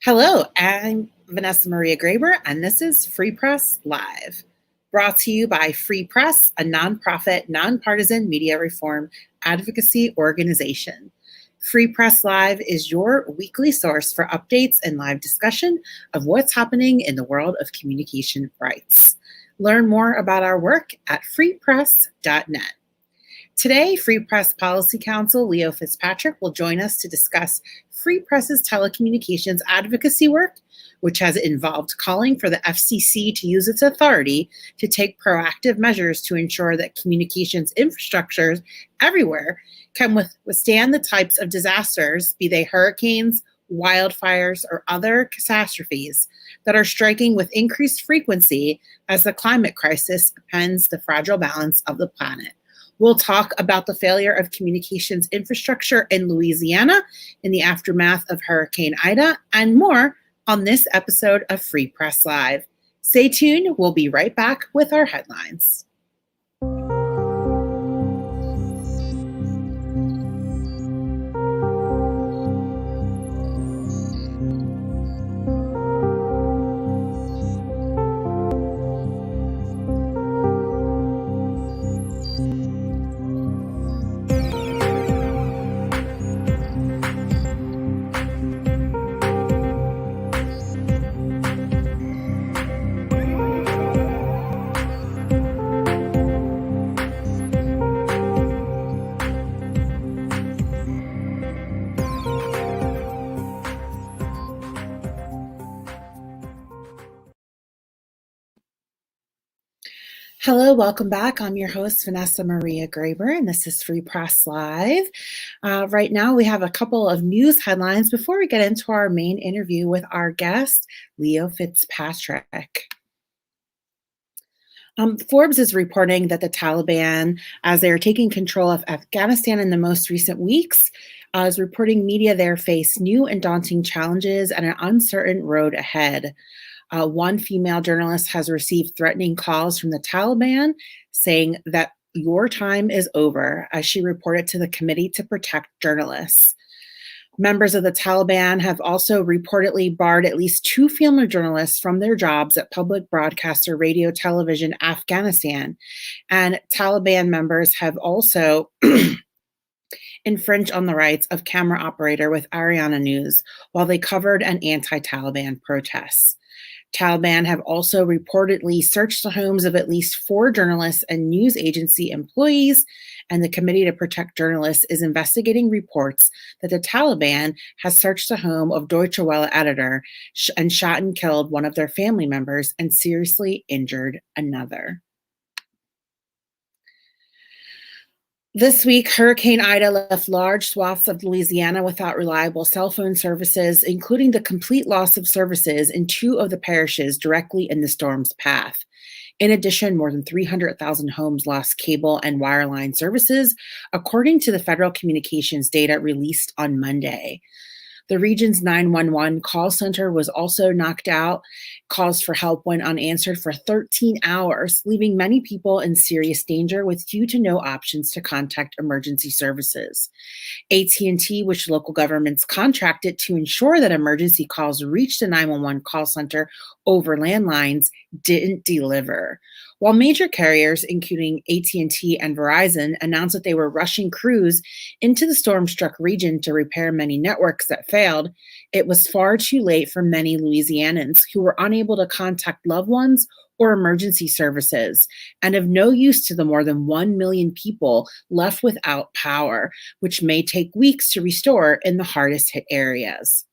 Hello, I'm Vanessa Maria Graber, and this is Free Press Live, brought to you by Free Press, a nonprofit, nonpartisan media reform advocacy organization. Free Press Live is your weekly source for updates and live discussion of what's happening in the world of communication rights. Learn more about our work at freepress.net. Today, Free Press Policy Counsel Leo Fitzpatrick will join us to discuss Free Press's telecommunications advocacy work, which has involved calling for the FCC to use its authority to take proactive measures to ensure that communications infrastructures everywhere can withstand the types of disasters, be they hurricanes, wildfires, or other catastrophes that are striking with increased frequency as the climate crisis upends the fragile balance of the planet. We'll talk about the failure of communications infrastructure in Louisiana in the aftermath of Hurricane Ida and more on this episode of Free Press Live. Stay tuned. We'll be right back with our headlines. Hello, welcome back. I'm your host, Vanessa Maria Graber, and this is Free Press Live. Right now, we have a couple of news headlines before we get into our main interview with our guest, Leo Fitzpatrick. Forbes is reporting that the Taliban, as they are taking control of Afghanistan in the most recent weeks, is reporting media there face new and daunting challenges and an uncertain road ahead. One female journalist has received threatening calls from the Taliban saying that your time is over, as she reported to the Committee to Protect Journalists. Members of the Taliban have also reportedly barred at least 2 female journalists from their jobs at public broadcaster Radio Television Afghanistan. And Taliban members have also infringed on the rights of camera operator with Ariana News while they covered an anti-Taliban protest. Taliban have also reportedly searched the homes of at least 4 journalists and news agency employees, and the Committee to Protect Journalists is investigating reports that the Taliban has searched the home of Deutsche Welle editor and shot and killed one of their family members and seriously injured another. This week, Hurricane Ida left large swaths of Louisiana without reliable cell phone services, including the complete loss of services in 2 of the parishes directly in the storm's path. In addition, more than 300,000 homes lost cable and wireline services, according to the federal communications data released on Monday. The region's 911 call center was also knocked out. Calls for help went unanswered for 13 hours, leaving many people in serious danger with few to no options to contact emergency services. AT&T, which local governments contracted to ensure that emergency calls reached the 911 call center over landlines, didn't deliver. While major carriers, including AT&T and Verizon, announced that they were rushing crews into the storm-struck region to repair many networks that failed, it was far too late for many Louisianans who were unable to contact loved ones or emergency services, and of no use to the more than 1 million people left without power, which may take weeks to restore in the hardest hit areas.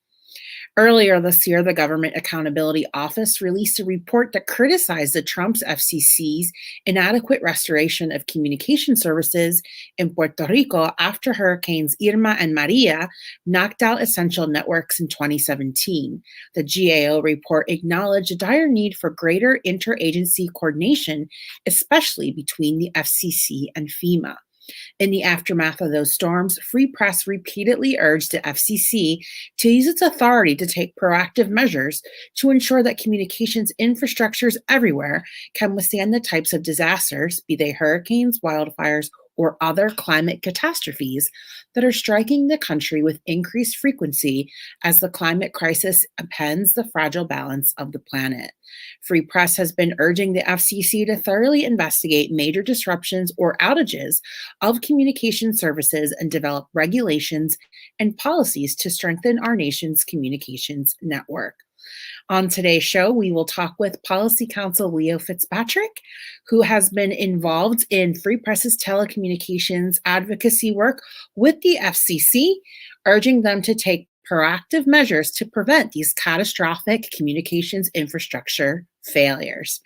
Earlier this year, the Government Accountability Office released a report that criticized the Trump's FCC's inadequate restoration of communication services in Puerto Rico after Hurricanes Irma and Maria knocked out essential networks in 2017. The GAO report acknowledged a dire need for greater interagency coordination, especially between the FCC and FEMA. In the aftermath of those storms, Free Press repeatedly urged the FCC to use its authority to take proactive measures to ensure that communications infrastructures everywhere can withstand the types of disasters, be they hurricanes, wildfires, or other climate catastrophes that are striking the country with increased frequency as the climate crisis upends the fragile balance of the planet. Free Press has been urging the FCC to thoroughly investigate major disruptions or outages of communication services and develop regulations and policies to strengthen our nation's communications network. On today's show, we will talk with Policy Counsel Leo Fitzpatrick, who has been involved in Free Press's telecommunications advocacy work with the FCC, urging them to take proactive measures to prevent these catastrophic communications infrastructure failures.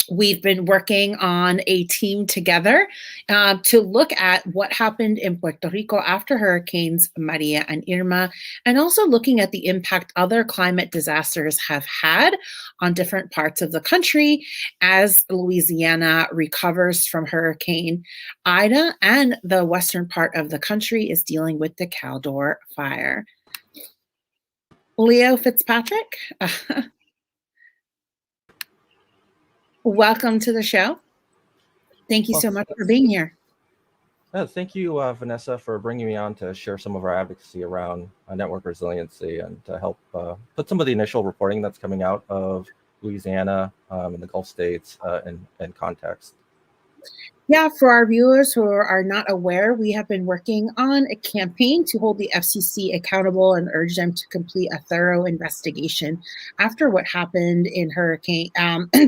We've been working on a team together to look at what happened in Puerto Rico after Hurricanes Maria and Irma, and also looking at the impact other climate disasters have had on different parts of the country as Louisiana recovers from Hurricane Ida and the western part of the country is dealing with the Caldor fire. Leo Fitzpatrick, welcome to the show. Thank you so much for being here. Thank you, Vanessa, for bringing me on to share some of our advocacy around network resiliency and to help put some of the initial reporting that's coming out of Louisiana and the Gulf states in context. Yeah, for our viewers who are not aware, we have been working on a campaign to hold the FCC accountable and urge them to complete a thorough investigation after what happened in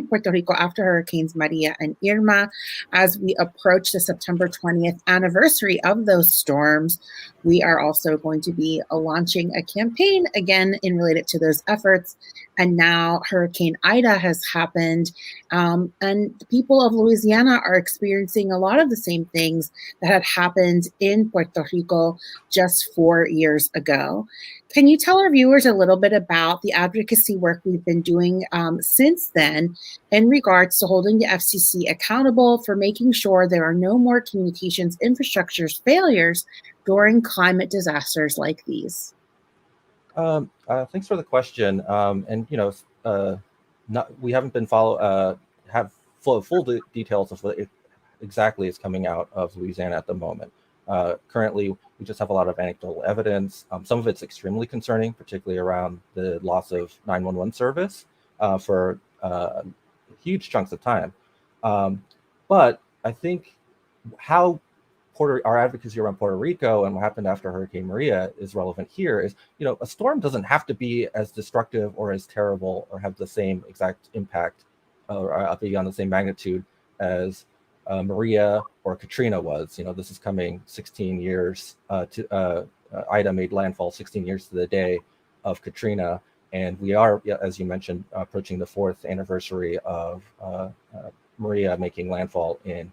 Puerto Rico after Hurricanes Maria and Irma. As we approach the September 20th anniversary of those storms, we are also going to be launching a campaign again related to those efforts. And now Hurricane Ida has happened, and the people of Louisiana are experiencing a lot of the same things that had happened in Puerto Rico just 4 years ago. Can you tell our viewers a little bit about the advocacy work we've been doing since then in regards to holding the FCC accountable for making sure there are no more communications infrastructure failures during climate disasters like these? Thanks for the question. We haven't been have full details of what exactly is coming out of Louisiana at the moment. Currently, we just have a lot of anecdotal evidence. Some of it's extremely concerning, particularly around the loss of 911 service for huge chunks of time. But I think how our advocacy around Puerto Rico and what happened after Hurricane Maria is relevant here is, a storm doesn't have to be as destructive or as terrible or have the same exact impact or be on the same magnitude as Maria or Katrina was. This is coming 16 years Ida made landfall 16 years to the day of Katrina. And we are, as you mentioned, approaching the 4th anniversary of Maria making landfall in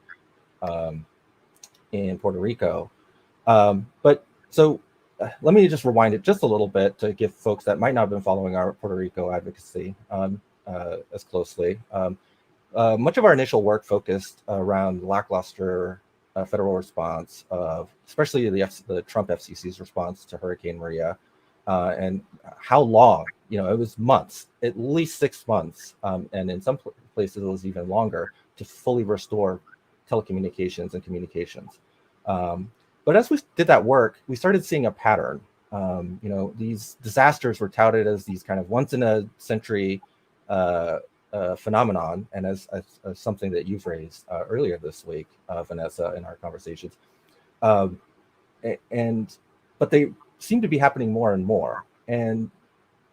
Puerto Rico. But so let me just rewind it just a little bit to give folks that might not have been following our Puerto Rico advocacy as closely. Much of our initial work focused around lackluster federal response of, especially the Trump FCC's response to Hurricane Maria, and how long, it was months, at least 6 months, and in some places it was even longer to fully restore telecommunications and communications. But as we did that work, we started seeing a pattern. These disasters were touted as these kind of once in a century phenomenon, and as something that you've raised earlier this week, Vanessa, in our conversations. But they seem to be happening more and more. And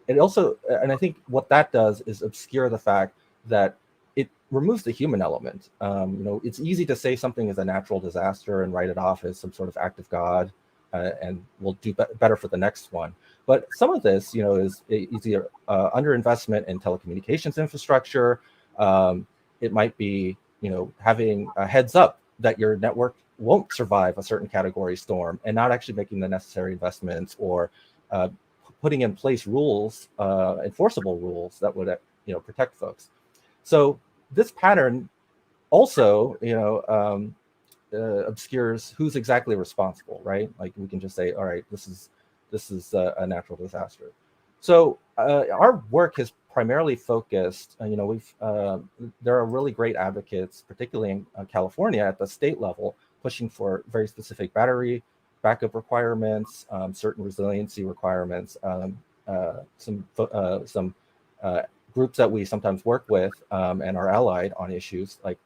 it also, and I think what that does is obscure the fact that it removes the human element. It's easy to say something is a natural disaster and write it off as some sort of act of God, and we'll do better for the next one. But some of this, is either underinvestment in telecommunications infrastructure. It might be, having a heads up that your network won't survive a certain category storm and not actually making the necessary investments or putting in place rules, enforceable rules that would, protect folks. So this pattern also, obscures who's exactly responsible, right? Like we can just say, all right, this is a natural disaster. So our work has primarily focused, there are really great advocates, particularly in California at the state level, pushing for very specific battery backup requirements, certain resiliency requirements. Some groups that we sometimes work with and are allied on issues like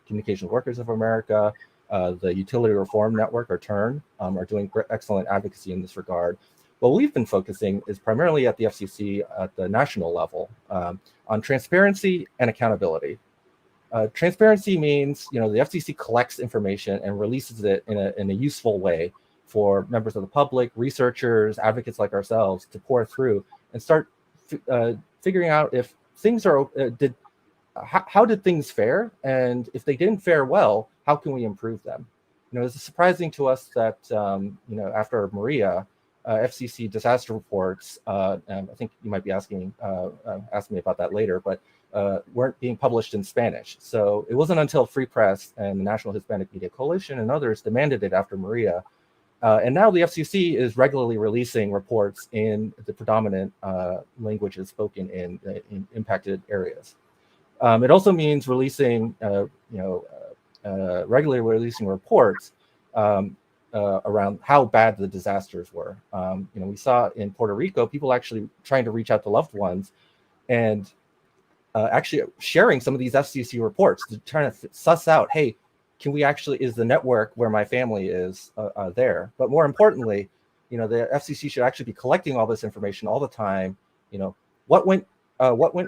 Communications Workers of America, the Utility Reform Network, or TURN, are doing excellent advocacy in this regard. What we've been focusing is primarily at the FCC at the national level on transparency and accountability. Transparency means, the FCC collects information and releases it in a useful way for members of the public, researchers, advocates like ourselves to pour through and start figuring out if things are how did things fare, and if they didn't fare well, how can we improve them? It's surprising to us that after Maria, FCC disaster reports, and I think you might be asking me about that later, but weren't being published in Spanish. So it wasn't until Free Press and the National Hispanic Media Coalition and others demanded it after Maria. And now the FCC is regularly releasing reports in the predominant languages spoken in impacted areas. It also means releasing, regularly releasing reports around how bad the disasters were. We saw in Puerto Rico, people actually trying to reach out to loved ones and actually sharing some of these FCC reports to try to suss out, hey, is the network where my family is there? But more importantly, the FCC should actually be collecting all this information all the time. What went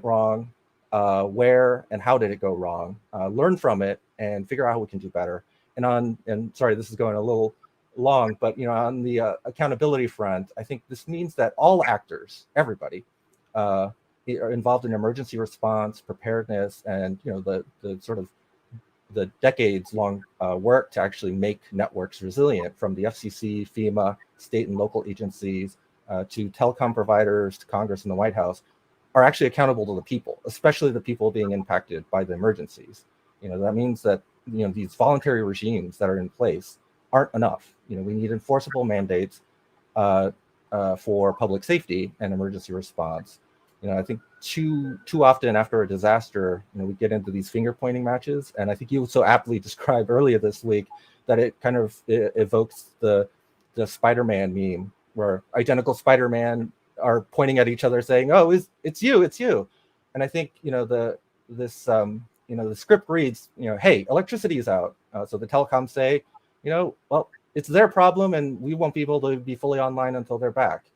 wrong, where and how did it go wrong? Learn from it and figure out how we can do better. And sorry, this is going a little long, but on the accountability front, I think this means that all actors, everybody, are involved in emergency response, preparedness, and the sort of the decades-long work to actually make networks resilient, from the FCC, FEMA, state and local agencies, to telecom providers, to Congress and the White House, are actually accountable to the people, especially the people being impacted by the emergencies. That means that these voluntary regimes that are in place aren't enough. We need enforceable mandates for public safety and emergency response. I think too often after a disaster, we get into these finger pointing matches. And I think you so aptly described earlier this week that it kind of evokes the Spider-Man meme, where identical Spider-Man are pointing at each other saying, "Oh, it's you." And I think, the script reads, hey, electricity is out. So the telecoms say, well, it's their problem and we won't be able to be fully online until they're back.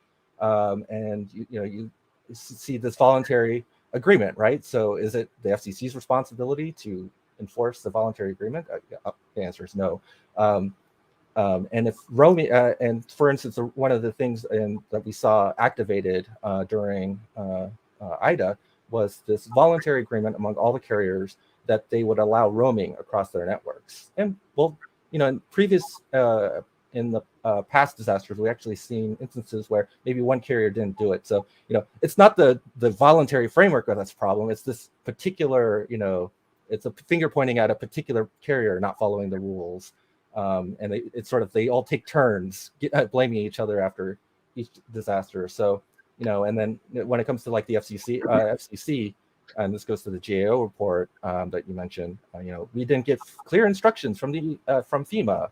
And you see this voluntary agreement, right? So is it the FCC's responsibility to enforce the voluntary agreement? The answer is no. And if roaming, and for instance, one of the things that we saw activated during IDA was this voluntary agreement among all the carriers that they would allow roaming across their networks. And well, in previous in the past disasters, we actually seen instances where maybe one carrier didn't do it. So, it's not the voluntary framework that's a problem. It's this particular, it's a finger pointing at a particular carrier not following the rules. And they all take turns blaming each other after each disaster. So, and then when it comes to like the FCC, and this goes to the GAO report that you mentioned, we didn't get clear instructions from FEMA,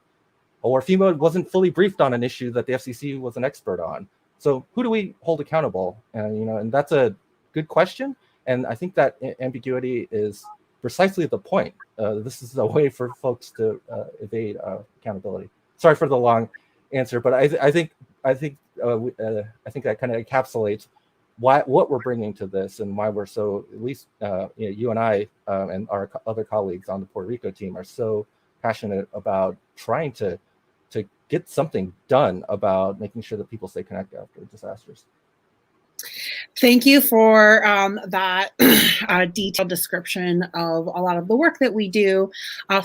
or FEMA wasn't fully briefed on an issue that the FCC was an expert on. So who do we hold accountable? And that's a good question. And I think that ambiguity is precisely the point. This is a way for folks to evade accountability. Sorry for the long answer, but I think that kind of encapsulates what we're bringing to this and why we're so, at least you and I and our other colleagues on the Puerto Rico team are so passionate about trying to get something done about making sure that people stay connected after disasters. Thank you for that detailed description of a lot of the work that we do.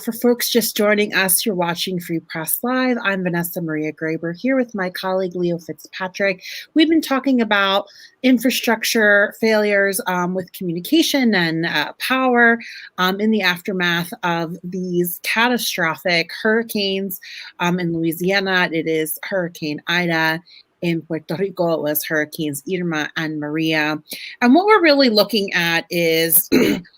For folks just joining us, you're watching Free Press Live. I'm Vanessa Maria Graber here with my colleague Leo Fitzpatrick. We've been talking about infrastructure failures with communication and power in the aftermath of these catastrophic hurricanes in Louisiana. It is Hurricane Ida. In Puerto Rico, it was Hurricanes Irma and Maria. And what we're really looking at is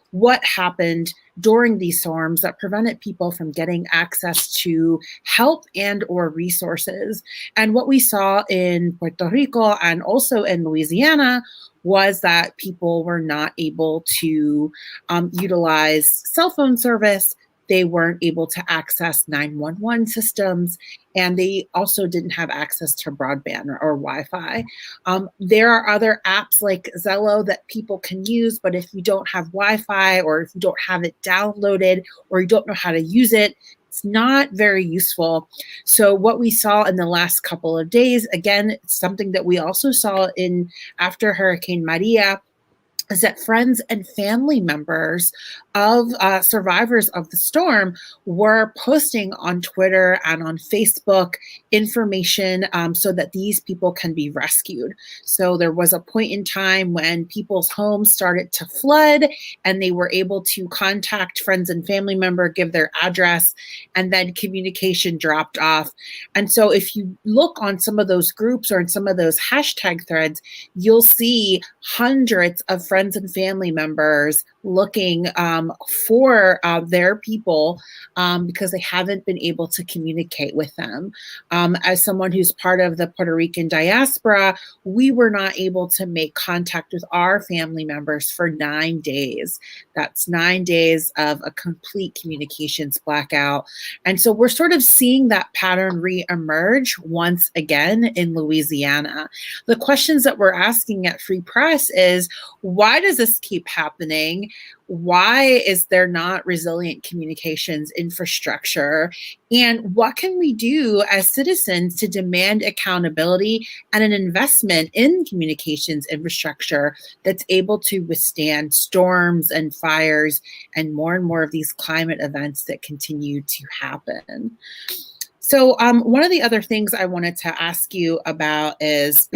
what happened during these storms that prevented people from getting access to help and or resources. And what we saw in Puerto Rico and also in Louisiana was that people were not able to utilize cell phone service. They weren't able to access 911 systems, and they also didn't have access to broadband or Wi-Fi. There are other apps like Zello that people can use, but if you don't have Wi-Fi or if you don't have it downloaded or you don't know how to use it, it's not very useful. So what we saw in the last couple of days, again, something that we also saw in after Hurricane Maria, is that friends and family members of survivors of the storm were posting on Twitter and on Facebook information so that these people can be rescued. So there was a point in time when people's homes started to flood and they were able to contact friends and family member, give their address, and then communication dropped off. And so if you look on some of those groups or in some of those hashtag threads, you'll see hundreds of friends and family members looking for their people because they haven't been able to communicate with them. As someone who's part of the Puerto Rican diaspora, we were not able to make contact with our family members for 9 days. That's 9 days of a complete communications blackout. And so we're sort of seeing that pattern re-emerge once again in Louisiana. The questions that we're asking at Free Press is, why does this keep happening? Why is there not resilient communications infrastructure? And what can we do as citizens to demand accountability and an investment in communications infrastructure that's able to withstand storms and fires and more of these climate events that continue to happen? So one of the other things I wanted to ask you about is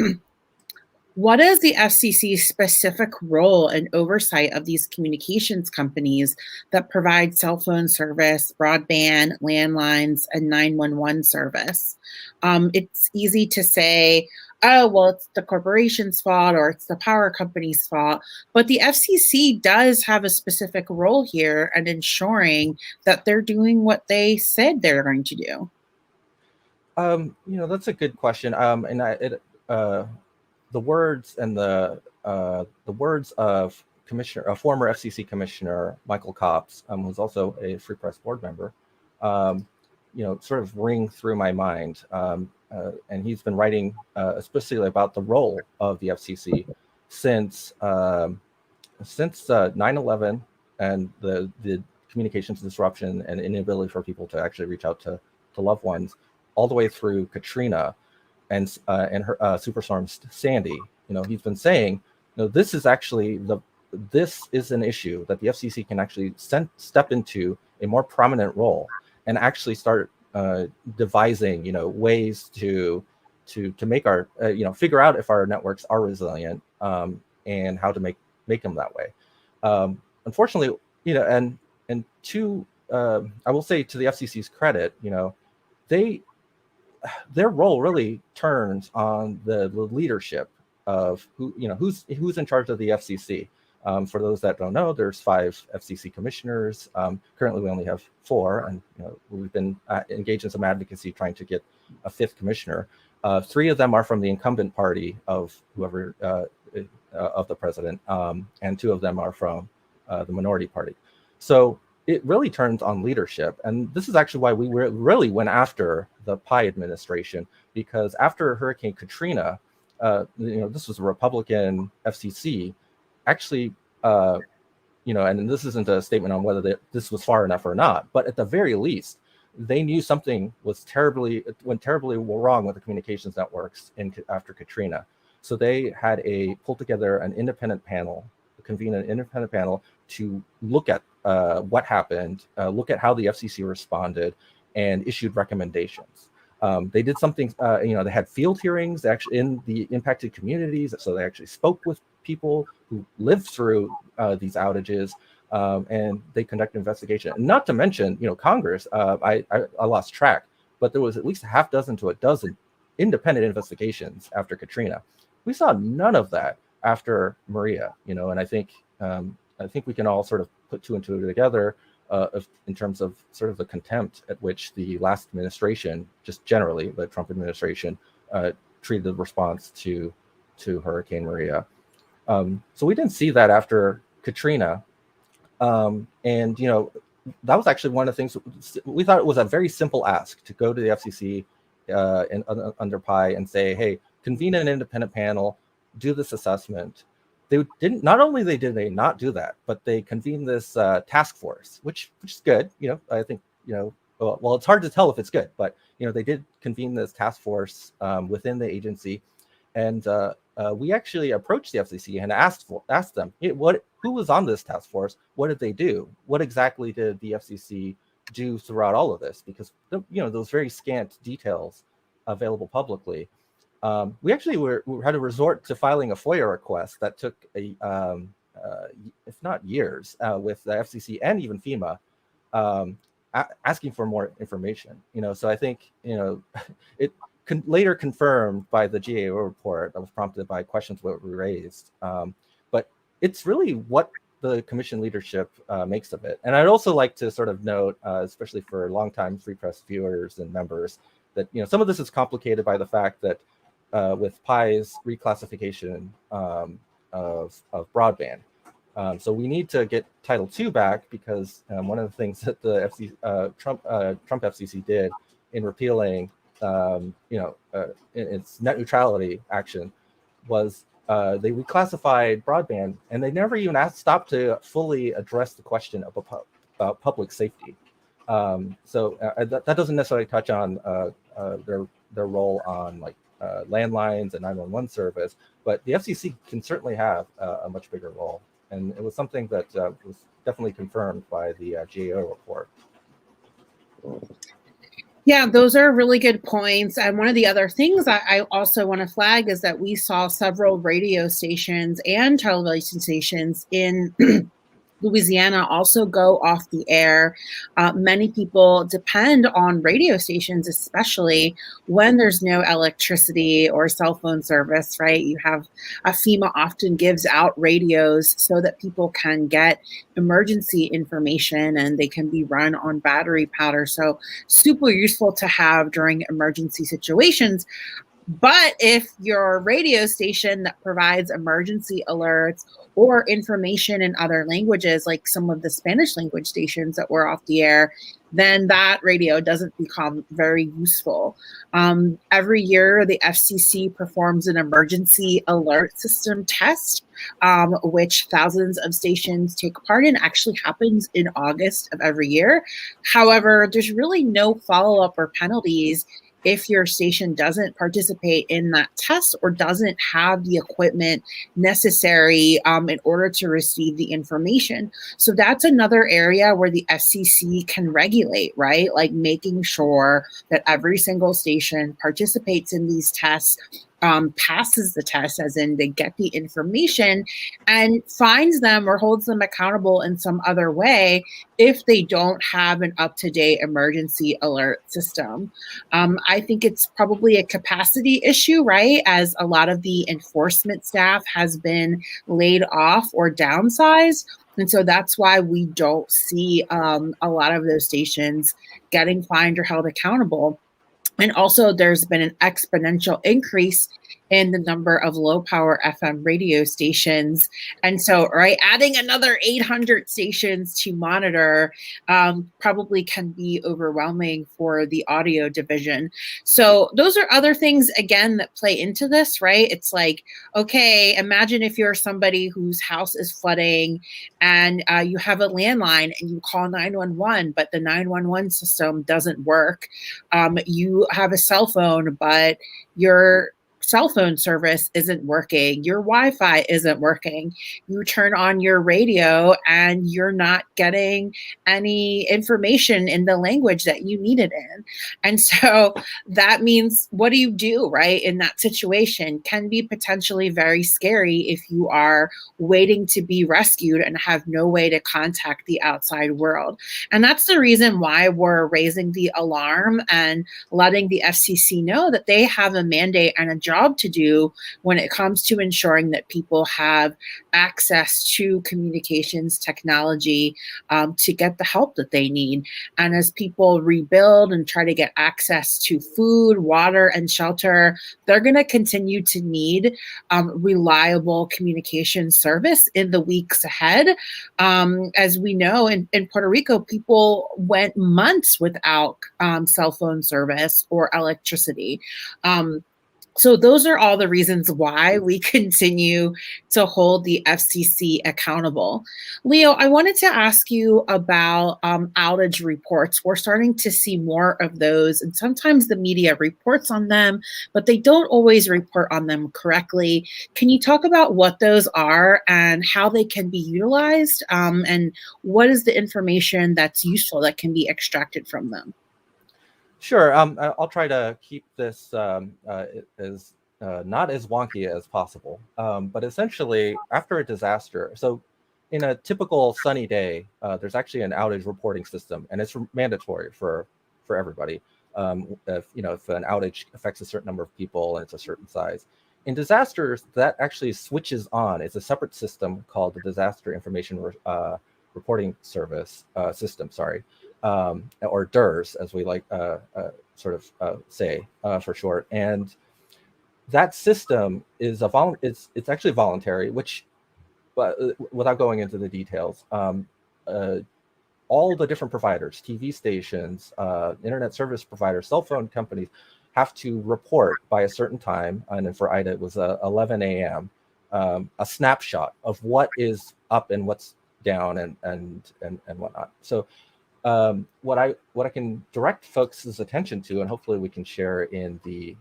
what is the FCC's specific role and oversight of these communications companies that provide cell phone service, broadband, landlines, and 911 service? It's easy to say, oh, well, it's the corporation's fault or it's the power company's fault. But the FCC does have a specific role here in ensuring that they're doing what they said they're going to do. That's a good question. The words and the words of a former FCC commissioner, Michael Copps, who's also a Free Press board member, sort of ring through my mind. And he's been writing especially about the role of the FCC since 9/11 and the communications disruption and inability for people to actually reach out to loved ones, all the way through Katrina and her Superstorm Sandy. He's been saying, this is an issue that the FCC can actually step into a more prominent role and actually start devising, ways to make our, figure out if our networks are resilient and how to make them that way. Unfortunately, I will say to the FCC's credit, their role really turns on the leadership of who's in charge of the FCC. For those that don't know, there's 5 FCC commissioners. Currently, we only have 4, and we've been engaged in some advocacy trying to get a 5th commissioner. 3 of them are from the incumbent party of whoever of the president, and 2 of them are from the minority party. So it really turns on leadership. And this is actually why we really went after the Pai administration, because after Hurricane Katrina, this was a Republican FCC, actually, and this isn't a statement on whether this was far enough or not, but at the very least, they knew something went terribly wrong with the communications networks after Katrina. So they had pulled together an independent panel, convene an independent panel to look at what happened, look at how the FCC responded, and issued recommendations. They did something, they had field hearings actually in the impacted communities. So they actually spoke with people who lived through these outages, and they conducted investigation. And not to mention, Congress, I lost track, but there was at least a half dozen to a dozen independent investigations after Katrina. We saw none of that after Maria, and I think we can all sort of put 2 and 2 together in terms of sort of the contempt at which the last administration, just generally the Trump administration, treated the response to Hurricane Maria. So we didn't see that after Katrina. And, you know, that was actually one of the things we thought it was a very simple ask to go to the FCC under PI and say, hey, convene an independent panel, do this assessment. They didn't. Not only did they not do that, but they convened this task force, which is good. You know, I think, you know, well, it's hard to tell if it's good, but, you know, they did convene this task force within the agency, and we actually approached the FCC and asked them, who was on this task force? What did they do? What exactly did the FCC do throughout all of this? Because, you know, those very scant details available publicly. We actually had to resort to filing a FOIA request that took if not years, with the FCC and even FEMA, asking for more information. You know, so I think, you know, it later confirmed by the GAO report that was prompted by questions that we raised. But it's really what the commission leadership makes of it. And I'd also like to sort of note, especially for longtime Free Press viewers and members, that, you know, some of this is complicated by the fact that with PI's reclassification of broadband. So we need to get Title II back, because one of the things that the Trump FCC did in repealing, its net neutrality action was they reclassified broadband, and they never even stopped to fully address the question about public safety. So that doesn't necessarily touch on their role on like landlines and 911 service, but the FCC can certainly have a much bigger role. And it was something that was definitely confirmed by the GAO report. Yeah, those are really good points. And one of the other things I also want to flag is that we saw several radio stations and television stations in Louisiana also go off the air. Many people depend on radio stations, especially when there's no electricity or cell phone service, right? You have FEMA often gives out radios so that people can get emergency information, and they can be run on battery powder. So super useful to have during emergency situations. But if your radio station that provides emergency alerts or information in other languages, like some of the Spanish language stations that were off the air, then that radio doesn't become very useful. Every year, the FCC performs an emergency alert system test, which thousands of stations take part in. Actually happens in August of every year. However, there's really no follow-up or penalties if your station doesn't participate in that test or doesn't have the equipment necessary in order to receive the information. So that's another area where the FCC can regulate, right? Like making sure that every single station participates in these tests, passes the test, as in they get the information, and fines them or holds them accountable in some other way if they don't have an up-to-date emergency alert system. I think it's probably a capacity issue, right? As a lot of the enforcement staff has been laid off or downsized. And so that's why we don't see a lot of those stations getting fined or held accountable. And also, there's been an exponential increase in the number of low power FM radio stations. And so, right, adding another 800 stations to monitor probably can be overwhelming for the audio division. So those are other things, again, that play into this, right? It's like, okay, imagine if you're somebody whose house is flooding and you have a landline and you call 911, but the 911 system doesn't work. You have a cell phone, but your cell phone service isn't working, your Wi-Fi isn't working, you turn on your radio and you're not getting any information in the language that you need it in. And so that means, what do you do, right? In that situation can be potentially very scary if you are waiting to be rescued and have no way to contact the outside world. And that's the reason why we're raising the alarm and letting the FCC know that they have a mandate and a job job to do when it comes to ensuring that people have access to communications technology to get the help that they need. And as people rebuild and try to get access to food, water, and shelter, they're going to continue to need reliable communication service in the weeks ahead. As we know, in Puerto Rico, people went months without cell phone service or electricity. So those are all the reasons why we continue to hold the FCC accountable. Leo, I wanted to ask you about outage reports. We're starting to see more of those, and sometimes the media reports on them, but they don't always report on them correctly. Can you talk about what those are and how they can be utilized, and what is the information that's useful that can be extracted from them? Sure. I'll try to keep this as not as wonky as possible. But essentially, after a disaster, so in a typical sunny day, there's actually an outage reporting system, and it's mandatory for everybody. If an outage affects a certain number of people and it's a certain size. In disasters, that actually switches on. It's a separate system called the Disaster Information Reporting Service System. Sorry. Or DIRS, as we like say for short. And that system is it's actually voluntary, which, but without going into the details, all the different providers, TV stations, internet service providers, cell phone companies, have to report by a certain time. And for Ida, it was 11 a.m. A snapshot of what is up and what's down and whatnot. So what I can direct folks' attention to, and hopefully we can share in the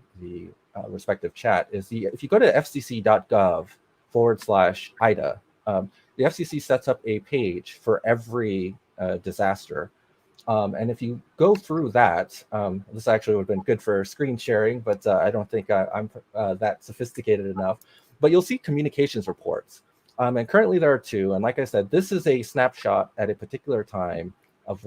respective chat, is if you go to fcc.gov/IDA, the FCC sets up a page for every disaster. And if you go through that, this actually would have been good for screen sharing, but I don't think I'm that sophisticated enough. But you'll see communications reports. And currently there are two. And like I said, this is a snapshot at a particular time of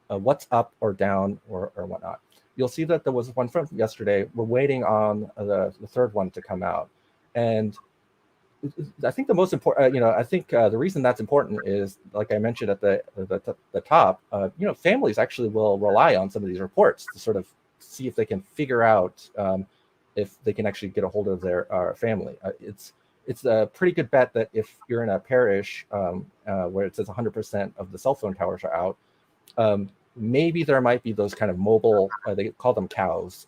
what's up or down or whatnot. You'll see that there was one from yesterday. We're waiting on the third one to come out. And I think the most important, the reason that's important is, like I mentioned at the top, families actually will rely on some of these reports to sort of see if they can figure out if they can actually get a hold of their family. It's a pretty good bet that if you're in a parish where it says 100% of the cell phone towers are out, maybe there might be those kind of mobile, they call them cows,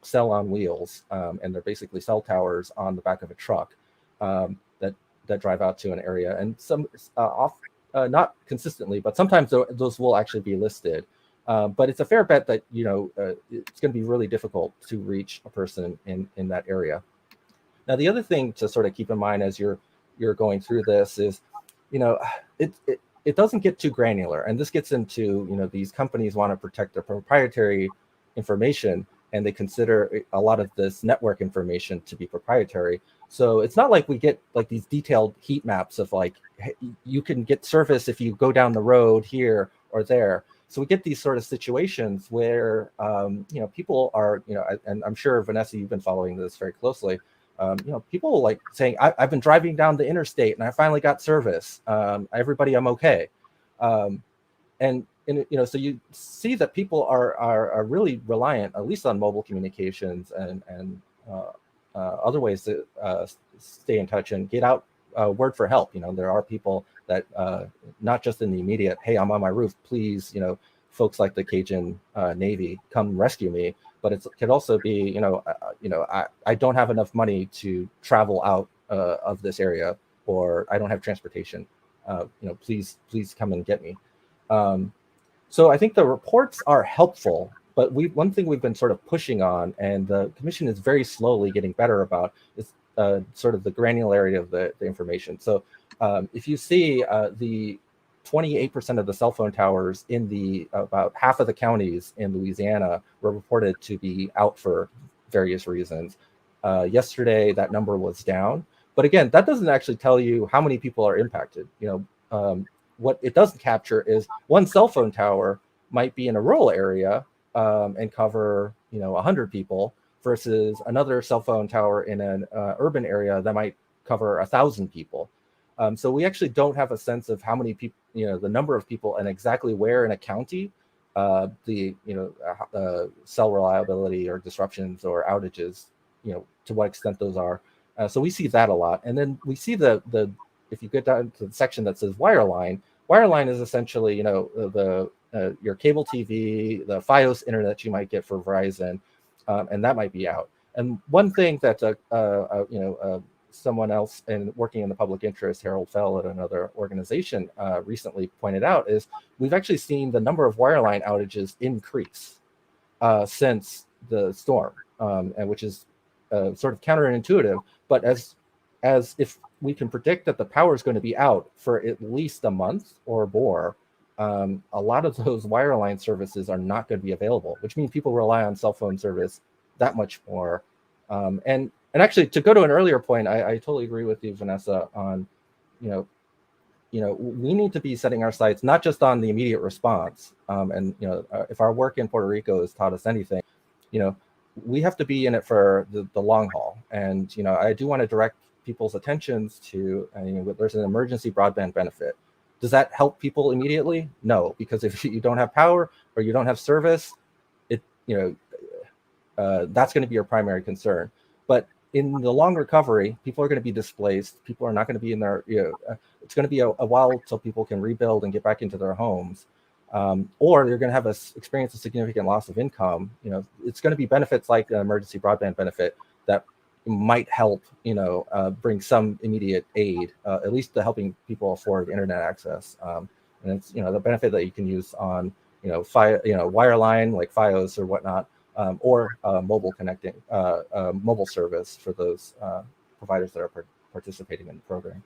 cell on wheels, and they're basically cell towers on the back of a truck that drive out to an area. And some not consistently, but sometimes those will actually be listed. But it's a fair bet that it's going to be really difficult to reach a person in that area. Now, the other thing to sort of keep in mind as you're going through this is, it doesn't get too granular, and this gets into these companies want to protect their proprietary information, and they consider a lot of this network information to be proprietary. So it's not like we get like these detailed heat maps of like, hey, you can get service if you go down the road here or there. So we get these sort of situations where people are and I'm sure, Vanessa, you've been following this very closely. People like saying, I've been driving down the interstate and I finally got service. Everybody, I'm okay. So you see that people are really reliant, at least on mobile communications and other ways to stay in touch and get out word for help. There are people that not just in the immediate, hey, I'm on my roof, please, folks like the Cajun Navy, come rescue me. But it could also be, I don't have enough money to travel out of this area, or I don't have transportation. Please come and get me. So I think the reports are helpful, but one thing we've been sort of pushing on, and the commission is very slowly getting better about, is sort of the granularity of the information. So if you see the 28% of the cell phone towers in about half of the counties in Louisiana were reported to be out for various reasons. Yesterday, that number was down. But again, that doesn't actually tell you how many people are impacted. What it doesn't capture is one cell phone tower might be in a rural area and cover 100 people versus another cell phone tower in an urban area that might cover 1,000 people. So we actually don't have a sense of how many people, the number of people and exactly where in a county cell reliability or disruptions or outages, to what extent those are. So we see that a lot. And then we see if you get down to the section that says wireline, wireline is essentially, your cable TV, the Fios internet you might get for Verizon, and that might be out. And one thing that someone else working in the public interest, Harold Fell at another organization, recently pointed out is we've actually seen the number of wireline outages increase since the storm, and which is sort of counterintuitive. But as if we can predict that the power is going to be out for at least a month or more, a lot of those wireline services are not going to be available, which means people rely on cell phone service that much more. And actually, to go to an earlier point, I totally agree with you, Vanessa, on, we need to be setting our sights not just on the immediate response. If our work in Puerto Rico has taught us anything, we have to be in it for the long haul. And, I do want to direct people's attentions to, there's an emergency broadband benefit. Does that help people immediately? No, because if you don't have power or you don't have service, that's going to be your primary concern. But in the long recovery, people are going to be displaced. People are not going to be in their, it's going to be a while till people can rebuild and get back into their homes. Or they're going to have experience a significant loss of income. It's going to be benefits like an emergency broadband benefit that might help, bring some immediate aid, at least to helping people afford internet access. And it's, the benefit that you can use on, wireline like Fios or whatnot, or mobile service for those providers that are participating in the program.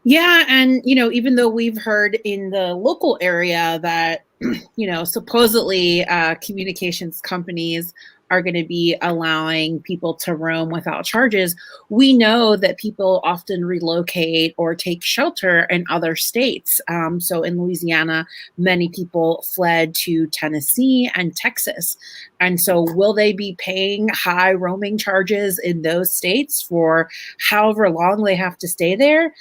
Yeah, and even though we've heard in the local area that supposedly communications companies are going to be allowing people to roam without charges, we know that people often relocate or take shelter in other states. So in Louisiana, many people fled to Tennessee and Texas. And so will they be paying high roaming charges in those states for however long they have to stay there?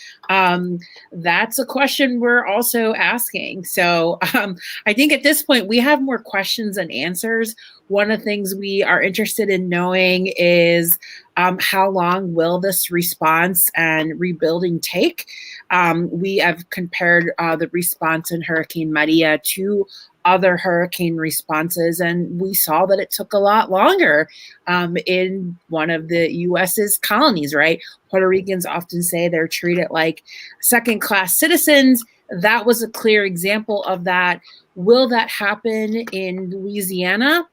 That's a question we're also asking. So I think at this point, we have more questions than answers. One of the things we are interested in knowing is how long will this response and rebuilding take? We have compared the response in Hurricane Maria to other hurricane responses, and we saw that it took a lot longer in one of the U.S.'s colonies, right? Puerto Ricans often say they're treated like second-class citizens. That was a clear example of that. Will that happen in Louisiana?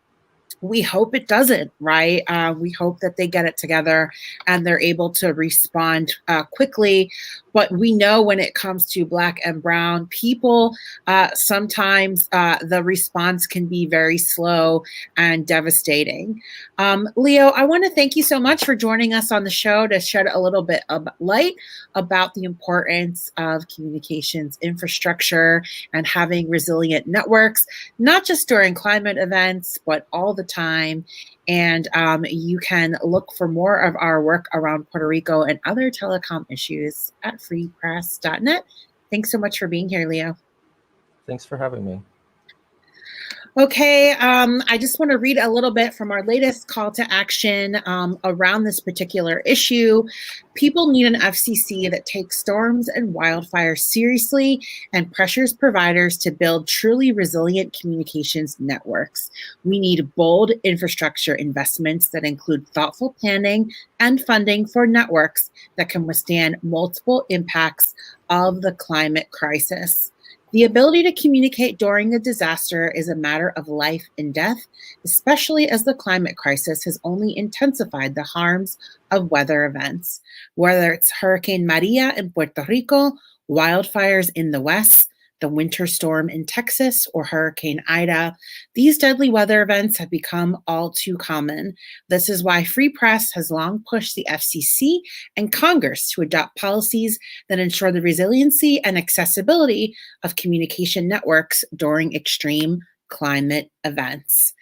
We hope it doesn't, right? We hope that they get it together and they're able to respond quickly. But we know when it comes to Black and Brown people, sometimes the response can be very slow and devastating. Leo, I want to thank you so much for joining us on the show to shed a little bit of light about the importance of communications infrastructure and having resilient networks, not just during climate events, but all the time. And you can look for more of our work around Puerto Rico and other telecom issues at freepress.net. Thanks so much for being here, Leo. Thanks for having me. Okay, I just want to read a little bit from our latest call to action around this particular issue. People need an FCC that takes storms and wildfires seriously and pressures providers to build truly resilient communications networks. We need bold infrastructure investments that include thoughtful planning and funding for networks that can withstand multiple impacts of the climate crisis. The ability to communicate during a disaster is a matter of life and death, especially as the climate crisis has only intensified the harms of weather events. Whether it's Hurricane Maria in Puerto Rico, wildfires in the West, the winter storm in Texas, or Hurricane Ida, these deadly weather events have become all too common. This is why Free Press has long pushed the FCC and Congress to adopt policies that ensure the resiliency and accessibility of communication networks during extreme climate events.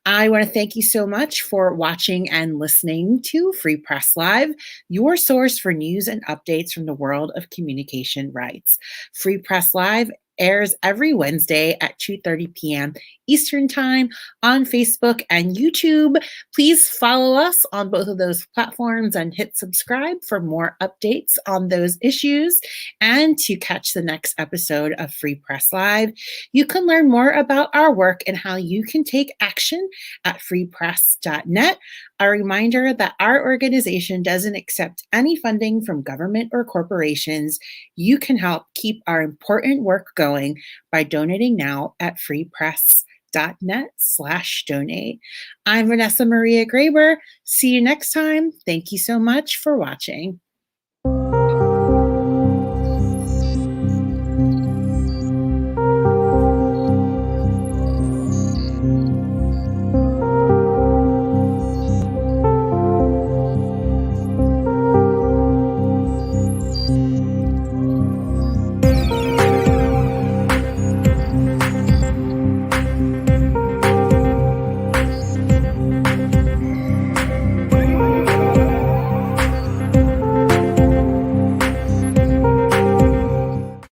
I want to thank you so much for watching and listening to Free Press Live, your source for news and updates from the world of communication rights. Free Press Live airs every Wednesday at 2:30 p.m. Eastern Time on Facebook and YouTube. Please follow us on both of those platforms and hit subscribe for more updates on those issues. And to catch the next episode of Free Press Live, you can learn more about our work and how you can take action at freepress.net. A reminder that our organization doesn't accept any funding from government or corporations. You can help keep our important work going by donating now at freepress.net/donate. I'm Vanessa Maria Graber. See you next time. Thank you so much for watching.